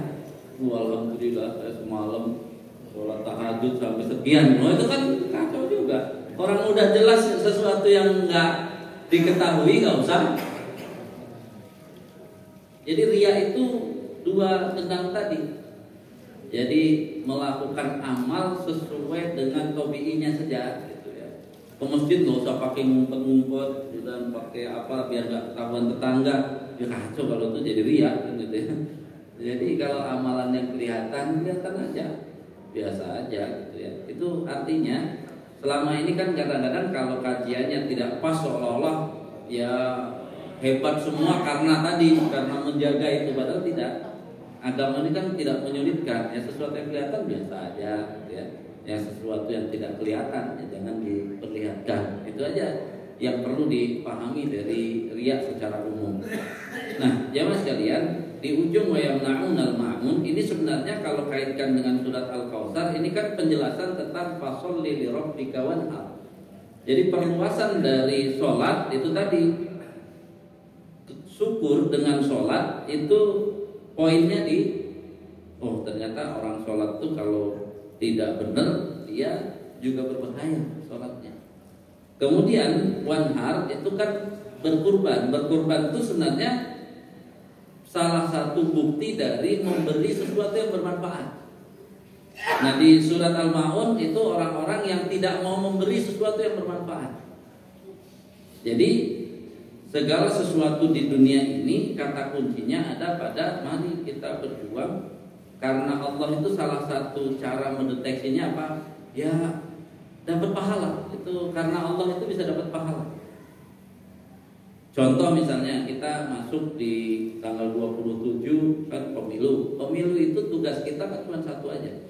Alhamdulillah saya semalam sholat tahajud sampai sekian. Itu kan kacau juga. Orang udah jelas sesuatu yang nggak diketahui nggak usah. Jadi riya itu dua tentang tadi. Jadi melakukan amal sesuai dengan tabiinya saja, gitu ya. Ke masjid nggak usah pakai ngumpet-ngumpet dan pakai apa biar nggak ketahuan tetangga. Ya kacau kalau itu jadi riya, gitu ya. Jadi kalau amalan yang kelihatan aja, biasa aja, gitu ya. Itu artinya selama ini kan kadang-kadang kalau kajiannya tidak pas seolah-olah ya hebat semua karena menjaga itu, padahal tidak. Agama ini kan tidak menyulitkan, ya sesuatu yang kelihatan biasa aja, ya. Yang sesuatu yang tidak kelihatan ya jangan diperlihatkan. Itu aja yang perlu dipahami dari riya secara umum. Nah, jamaah sekalian, di ujung wa yamna'unal ma'mun ini sebenarnya kalau kaitkan dengan surat Al-Kautsar ini kan penjelasan tentang fasholli li rabbika wanhar. Jadi perluasan dari sholat itu tadi, syukur dengan sholat itu poinnya ternyata orang sholat itu kalau tidak benar dia juga berbahaya sholatnya. Kemudian wanhar itu kan berkurban itu sebenarnya salah satu bukti dari memberi sesuatu yang bermanfaat. Nah di surat Al-Ma'un itu orang-orang yang tidak mau memberi sesuatu yang bermanfaat. Jadi segala sesuatu di dunia ini kata kuncinya ada pada mari kita berjuang, karena Allah itu salah satu cara mendeteksinya apa? Ya dapat pahala. Itu karena Allah itu bisa dapat pahala. Contoh misalnya kita masuk di tanggal 27 kan pemilu. Pemilu itu tugas kita kan cuma satu aja.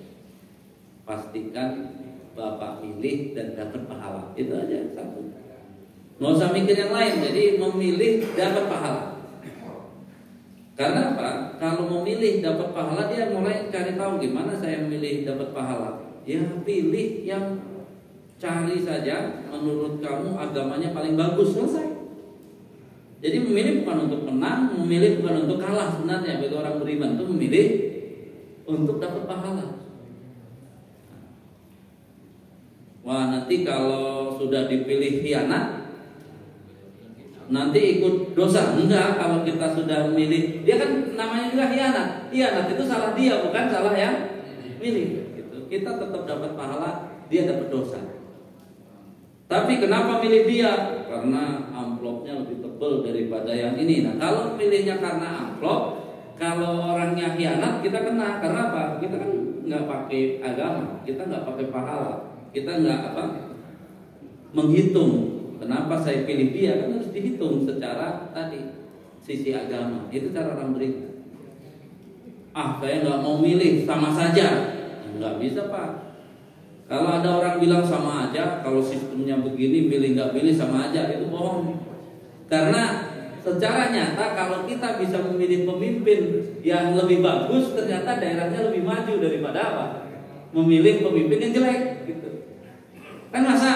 Pastikan Bapak milih dan dapat pahala. Itu aja satu. Nggak usah mikir yang lain. Jadi memilih dapat pahala. Karena apa? Kalau memilih dapat pahala dia mulai cari tahu gimana saya memilih dapat pahala. Ya pilih yang cari saja menurut kamu agamanya paling bagus, selesai. Jadi memilih bukan untuk menang, memilih bukan untuk kalah. Sebenarnya bagi orang beriman itu memilih untuk dapat pahala. Wah nanti kalau sudah dipilih khianat, nanti ikut dosa. Enggak, kalau kita sudah memilih, dia kan namanya juga khianat. Khianat itu salah dia, bukan salah yang milih. Gitu. Kita tetap dapat pahala, dia dapat dosa. Tapi kenapa milih dia? Karena amplopnya lebih tebal daripada yang ini. Nah kalau pilihnya karena amplop, kalau orangnya khianat kita kena. Karena apa? Kita kan nggak pakai agama, kita nggak pakai pahala, kita nggak menghitung. Kenapa saya pilih dia? Kan harus dihitung secara tadi sisi agama. Itu cara orang beriman. Saya nggak mau milih, sama saja. Nggak bisa Pak. Kalau ada orang bilang sama aja, kalau sistemnya begini, milih nggak milih sama aja, itu bohong. Karena secara nyata kalau kita bisa memilih pemimpin yang lebih bagus, ternyata daerahnya lebih maju daripada apa? Memilih pemimpin yang jelek, gitu. Kan masa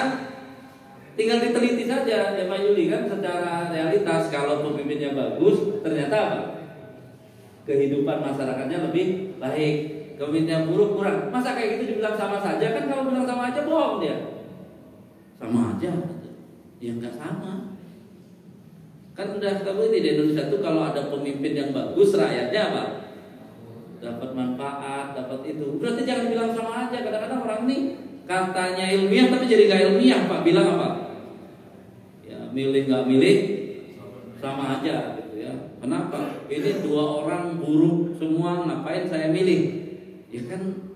tinggal diteliti saja ya Pak Yuli, kan secara realitas kalau pemimpinnya bagus, ternyata apa? Kehidupan masyarakatnya lebih baik. Pemimpin yang buruk kurang. Masa kayak gitu dibilang sama saja? Kan kalau bilang sama aja bohong dia. sama aja. Ya nggak sama. Kan udah tahu di Indonesia tuh kalau ada pemimpin yang bagus, rakyatnya apa? Dapat manfaat, dapat itu. Berarti jangan bilang sama aja. Kadang-kadang orang nih katanya ilmiah tapi jadi nggak ilmiah, Pak. Bilang apa? Ya milih nggak milih sama aja gitu ya. Kenapa? Ini dua orang buruk semua, ngapain saya milih? Ya kan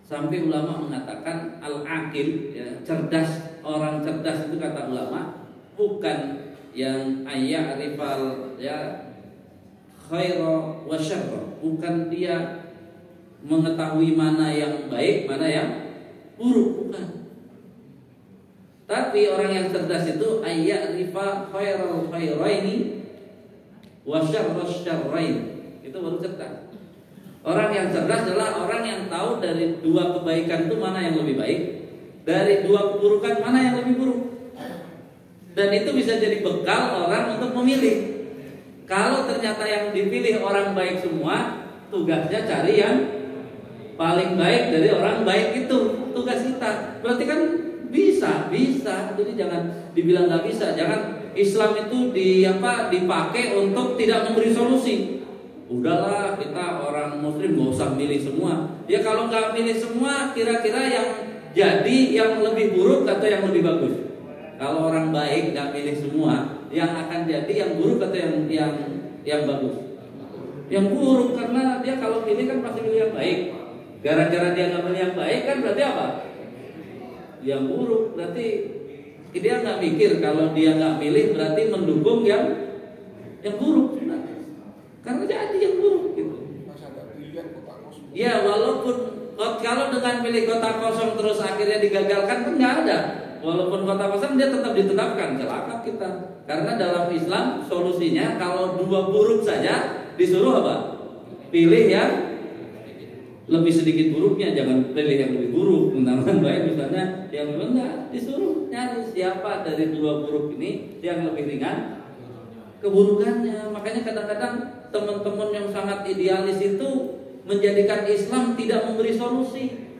sampai ulama mengatakan al-aqil, ya, cerdas, orang cerdas itu kata ulama bukan yang ayya'rifal ya khaira wa syarra, bukan dia mengetahui mana yang baik, mana yang buruk, bukan. Tapi orang yang cerdas itu ayya'rifa khairal khairaini wa syarras syarrain. Itu baru cerdas. Orang yang cerdas adalah orang yang tahu dari dua kebaikan itu mana yang lebih baik, dari dua keburukan mana yang lebih buruk. Dan itu bisa jadi bekal orang untuk memilih. Kalau ternyata yang dipilih orang baik semua, tugasnya cari yang paling baik dari orang baik itu. Tugas kita. Berarti kan bisa. Jadi jangan dibilang nggak bisa. Jangan Islam itu dipakai untuk tidak memberi solusi. Udahlah, kita orang Muslim nggak usah milih semua. Ya kalau nggak milih semua, kira-kira yang jadi yang lebih buruk atau yang lebih bagus? Kalau orang baik nggak milih semua, yang akan jadi yang buruk atau yang bagus? Yang buruk, karena dia kalau pilih kan pasti pilih yang baik. Gara-gara dia nggak pilih yang baik kan berarti apa? Yang buruk. Berarti dia nggak mikir kalau dia nggak milih berarti mendukung yang buruk. Nah, karena jadi yang buruk gitu. Ya walaupun kalau dengan pilih kota kosong terus akhirnya digagalkan kan nggak ada. Walaupun kota kosong dia tetap ditetapkan, celaka kita. Karena dalam Islam solusinya kalau dua buruk saja disuruh apa? Pilih yang lebih sedikit buruknya, jangan pilih yang lebih buruk. Tentang baik misalnya yang enggak, disuruh nyari siapa dari dua buruk ini yang lebih ringan keburukannya. Makanya kadang-kadang teman-teman yang sangat idealis itu menjadikan Islam tidak memberi solusi.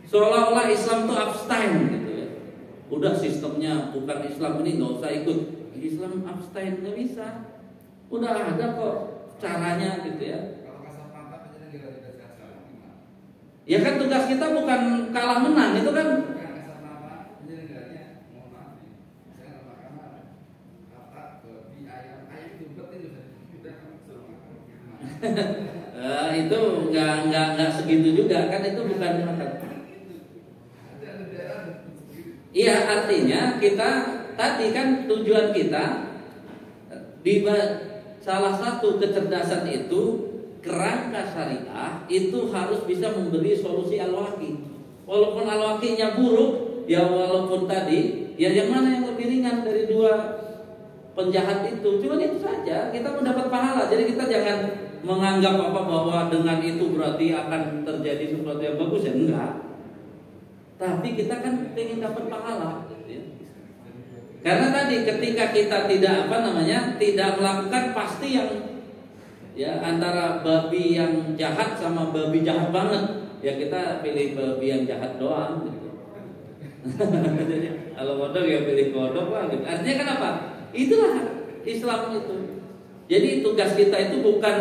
Seolah-olah Islam itu abstain gitu ya. Udah sistemnya bukan Islam ini nggak usah ikut. Islam abstain nggak bisa. Udah ada kok caranya gitu ya. Ya kan tugas kita bukan kalah menang itu kan. Itu nggak segitu juga kan, itu bukan. Iya, artinya kita tadi kan tujuan kita di salah satu kecerdasan itu kerangka syariah itu harus bisa memberi solusi al-waqi. Walaupun al-waqinya buruk, ya walaupun tadi ya yang mana yang lebih ringan dari dua penjahat itu, cuma itu saja kita mendapat pahala. Jadi kita jangan menganggap bahwa dengan itu berarti akan terjadi sesuatu yang bagus, ya enggak. Tapi kita kan ingin dapat pahala ya. Karena tadi ketika kita tidak tidak melakukan, pasti yang ya antara babi yang jahat sama babi jahat banget, ya kita pilih babi yang jahat doang gitu. Jadi kalau kodok ya pilih kodok lah gitu. Artinya kan apa? Itulah Islam itu. Jadi tugas kita itu bukan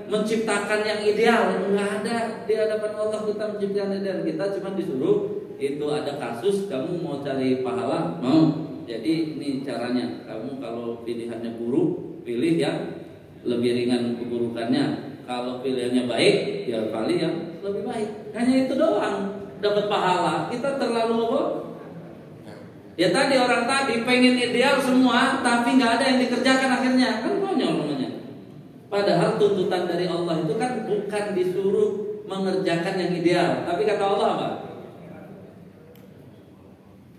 menciptakan yang ideal, nggak ada di hadapan Allah kita menciptakan yang ideal. Kita cuma disuruh itu ada kasus kamu mau cari pahala, mau. Jadi ini caranya. Kamu kalau pilihannya buruk, pilih yang lebih ringan keburukannya. Kalau pilihannya baik, ya pilih yang lebih baik. Hanya itu doang, dapat pahala. Kita terlalu apa? Ya tadi orang tadi pengen ideal semua, tapi nggak ada yang dikerjakan akhirnya, kan konyol namanya. Padahal tuntutan dari Allah itu kan bukan disuruh mengerjakan yang ideal, tapi kata Allah apa?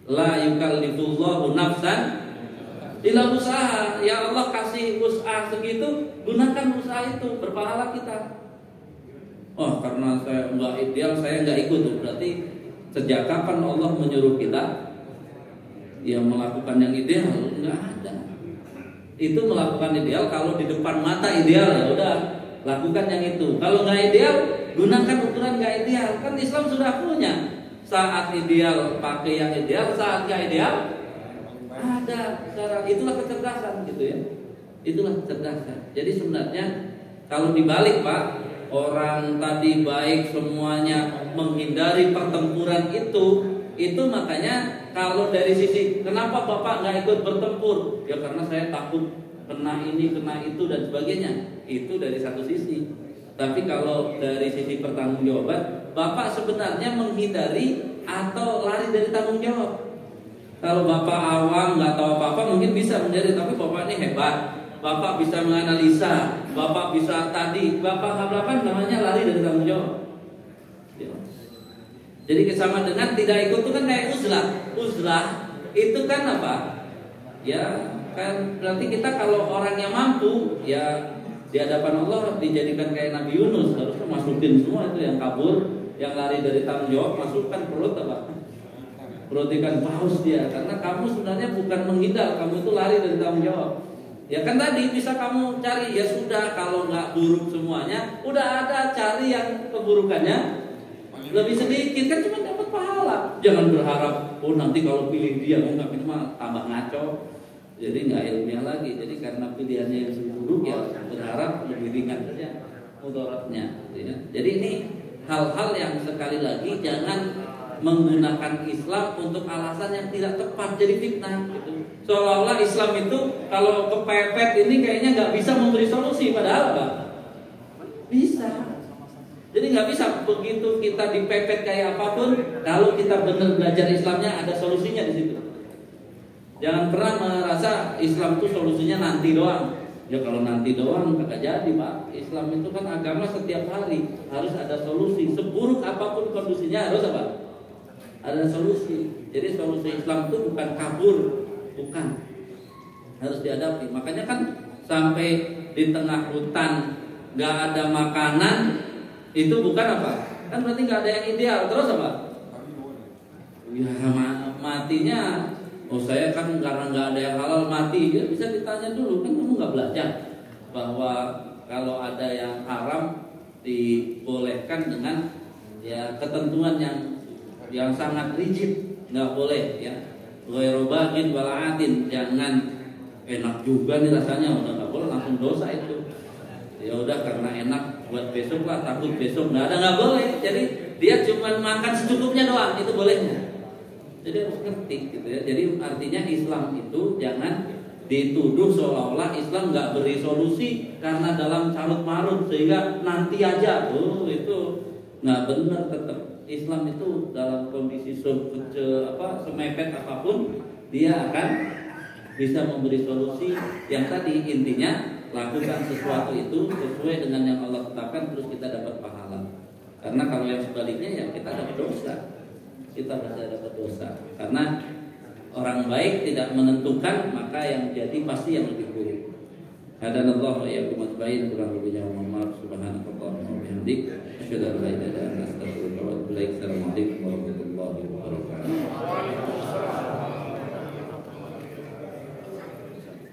La yukallifullahu nafsan illa usaha. Ya Allah kasih usaha segitu, gunakan usaha itu, berpahala kita. Oh karena saya nggak ideal, saya nggak ikut. Berarti sejak kapan Allah menyuruh kita ya melakukan yang ideal? Nggak ada. Itu melakukan ideal kalau di depan mata ideal, ya udah lakukan yang itu. Kalau nggak ideal, gunakan ukuran nggak ideal. Kan Islam sudah punya Saat ideal pakai yang ideal, saat nggak ideal ada cara. Itulah kecerdasan gitu ya. Itulah kecerdasan. Jadi sebenarnya kalau dibalik Pak, orang tadi baik semuanya menghindari pertempuran itu makanya kalau dari sisi kenapa Bapak nggak ikut bertempur? Ya karena saya takut kena ini, kena itu dan sebagainya. Itu dari satu sisi. Tapi kalau dari sisi pertanggungjawaban, Bapak sebenarnya menghindari atau lari dari tanggung jawab. Kalau Bapak awam nggak tahu apa-apa mungkin bisa menjadi, tapi Bapak ini hebat. Bapak bisa menganalisa, Bapak bisa tadi, Bapak apa namanya lari dari tanggung jawab. Ya. Jadi sama dengan tidak ikut itu kan kayak uzlah. Uzlah itu kan apa? Ya kan berarti kita kalau orang yang mampu ya di hadapan Allah dijadikan kayak Nabi Yunus, harusnya masukin semua itu yang kabur, yang lari dari tanggung jawab, masukkan perut apa? Perut ikan paus dia, karena kamu sebenarnya bukan menghindar, kamu itu lari dari tanggung jawab. Ya kan tadi bisa kamu cari, ya sudah kalau nggak buruk semuanya, udah ada cari yang keburukannya lebih sedikit kan cuma dapat pahala. Jangan berharap nanti kalau pilih dia enggak itu mah tambah ngaco. Jadi nggak ilmiah lagi. Jadi karena pilihannya yang buruk ya berharap lebih ringan saja mudaratnya. Ya. Jadi ini hal-hal yang sekali lagi jangan menggunakan Islam untuk alasan yang tidak tepat, jadi fitnah. Gitu. Seolah-olah Islam itu kalau kepepet ini kayaknya nggak bisa memberi solusi, padahal apa? Bisa. Jadi nggak bisa begitu kita dipepet kayak apapun, kalau kita benar belajar Islamnya ada solusinya di situ. Jangan pernah merasa Islam itu solusinya nanti doang. Ya kalau nanti doang kagak jadi Pak. Islam itu kan agama setiap hari harus ada solusi. Seburuk apapun kondisinya harus apa? Ada solusi. Jadi solusi Islam itu bukan kabur, bukan. Harus dihadapi. Makanya kan sampai di tengah hutan nggak ada makanan itu bukan apa? Kan berarti nggak ada yang ideal. Terus apa? Ya matinya. Oh saya kan karena nggak ada yang halal mati, ya bisa ditanya dulu kan kamu nggak belajar bahwa kalau ada yang haram dibolehkan dengan ya ketentuan yang sangat rigid, nggak boleh ya. Ghairu baghin wala adin, jangan enak juga nih rasanya udah nggak boleh langsung dosa itu. Ya udah karena enak buat besok lah, takut besok nggak boleh. Jadi dia cuma makan secukupnya doang itu bolehnya. Jadi harus ngerti gitu ya. Jadi artinya Islam itu jangan dituduh seolah-olah Islam nggak beri solusi karena dalam carut marut sehingga nanti aja. Itu nggak benar. Tetap Islam itu dalam kondisi semepet apapun dia akan bisa memberi solusi. Yang tadi intinya lakukan sesuatu itu sesuai dengan yang Allah tetapkan terus kita dapat pahala. Karena kalau yang sebaliknya ya kita dapat dosa. Kita bisa dapat dosa karena orang baik tidak menentukan maka yang jadi pasti yang lebih buruk. Hadanallahu wa iyyakum ajmain. Kurang lebihnya mohon maaf. Subhanakallahumma wa bihamdik asyhadu an la ilaha illa anta astaghfiruka wa atubu ilaik. Assalamualaikum warahmatullahi wabarakatuh.